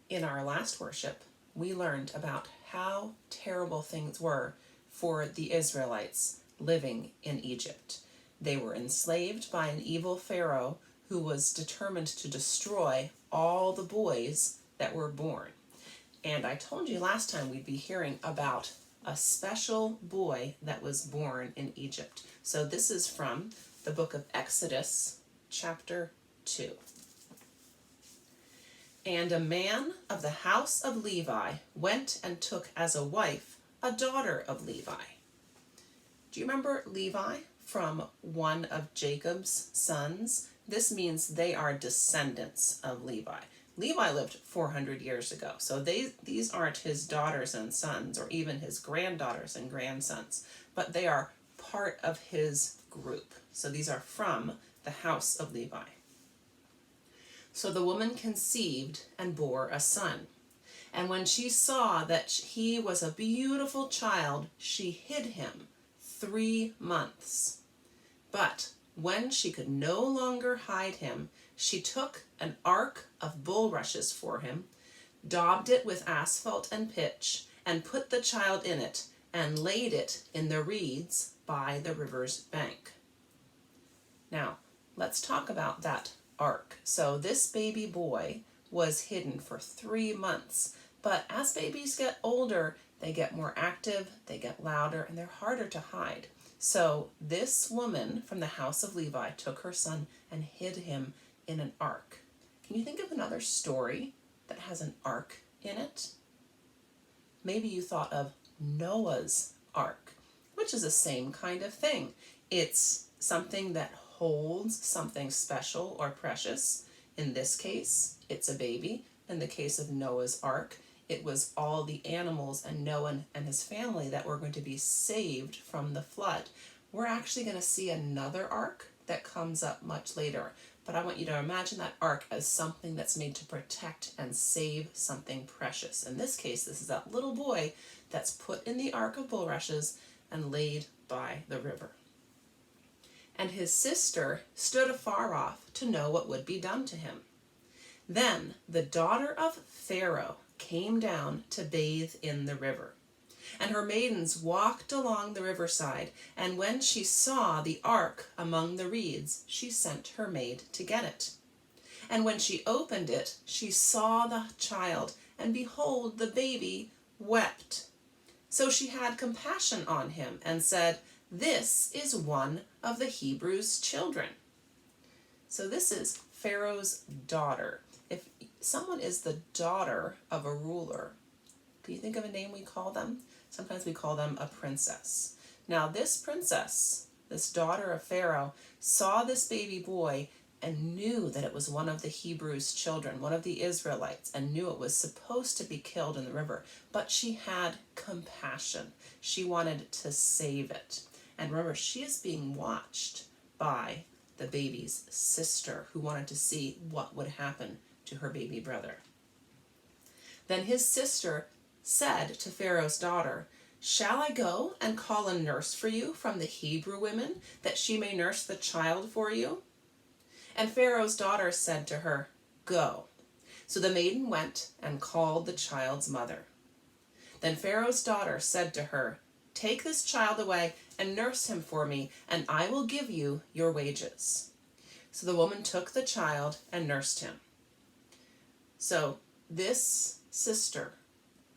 In our last worship, we learned about how terrible things were for the Israelites living in Egypt. They were enslaved by an evil Pharaoh who was determined to destroy all the boys that were born. And I told you last time we'd be hearing about a special boy that was born in Egypt. So this is from the book of Exodus, chapter 2. And a man of the house of Levi went and took as a wife a daughter of Levi. Do you remember Levi from one of Jacob's sons? This means they are descendants of Levi. Levi lived 400 years ago, so these aren't his daughters and sons or even his granddaughters and grandsons, but they are part of his group. So these are from the house of Levi. So the woman conceived and bore a son. And when she saw that he was a beautiful child, she hid him 3 months. But when she could no longer hide him, she took an ark of bulrushes for him, daubed it with asphalt and pitch, and put the child in it, and laid it in the reeds by the river's bank. Now, let's talk about that ark. So this baby boy was hidden for 3 months, but as babies get older, they get more active, they get louder, and they're harder to hide. So this woman from the house of Levi took her son and hid him in an ark. Can you think of another story that has an ark in it? Maybe you thought of Noah's ark, which is the same kind of thing. It's something that holds something special or precious. In this case, it's a baby. In the case of Noah's ark, it was all the animals and Noah and his family that were going to be saved from the flood. We're actually going to see another ark that comes up much later, but I want you to imagine that ark as something that's made to protect and save something precious. In this case, this is that little boy that's put in the ark of bulrushes and laid by the river. And his sister stood afar off to know what would be done to him. Then the daughter of Pharaoh came down to bathe in the river. And her maidens walked along the riverside, and when she saw the ark among the reeds, she sent her maid to get it. And when she opened it, she saw the child, and behold, the baby wept. So she had compassion on him and said, "This is one of the Hebrews' children." So this is Pharaoh's daughter. If someone is the daughter of a ruler, can you think of a name we call them? Sometimes we call them a princess. Now this princess, this daughter of Pharaoh, saw this baby boy and knew that it was one of the Hebrews' children, one of the Israelites, and knew it was supposed to be killed in the river. But she had compassion. She wanted to save it. And remember, she is being watched by the baby's sister, who wanted to see what would happen to her baby brother. Then his sister said to Pharaoh's daughter, "Shall I go and call a nurse for you from the Hebrew women, that she may nurse the child for you?" And Pharaoh's daughter said to her, "Go." So the maiden went and called the child's mother. Then Pharaoh's daughter said to her, "Take this child away and nurse him for me, and I will give you your wages." So the woman took the child and nursed him. So this sister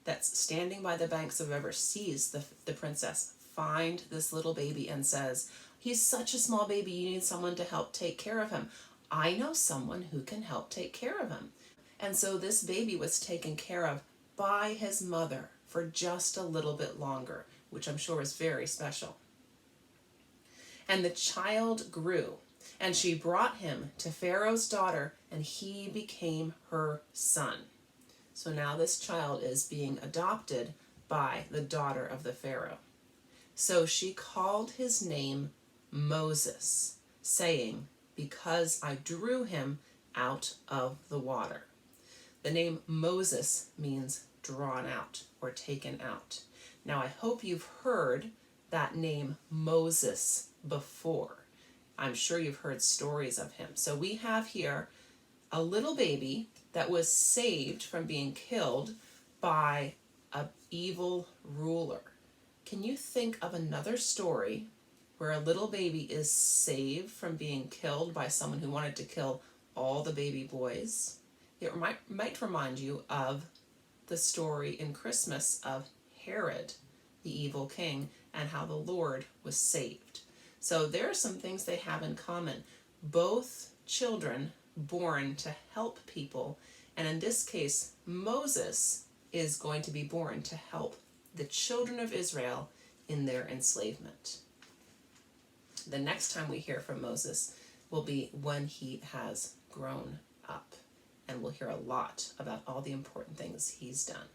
that's standing by the banks of the river sees the princess find this little baby and says, "He's such a small baby, you need someone to help take care of him. I know someone who can help take care of him." And so this baby was taken care of by his mother for just a little bit longer, which I'm sure is very special. And the child grew, and she brought him to Pharaoh's daughter, and he became her son. So now this child is being adopted by the daughter of the Pharaoh. So she called his name Moses, saying, "Because I drew him out of the water." The name Moses means drawn out or taken out. Now I hope you've heard that name Moses before. I'm sure you've heard stories of him. So we have here a little baby that was saved from being killed by an evil ruler. Can you think of another story where a little baby is saved from being killed by someone who wanted to kill all the baby boys? It might remind you of the story in Christmas of Herod, the evil king, and how the Lord was saved. So there are some things they have in common. Both children born to help people, and in this case, Moses is going to be born to help the children of Israel in their enslavement. The next time we hear from Moses will be when he has grown up, and we'll hear a lot about all the important things he's done.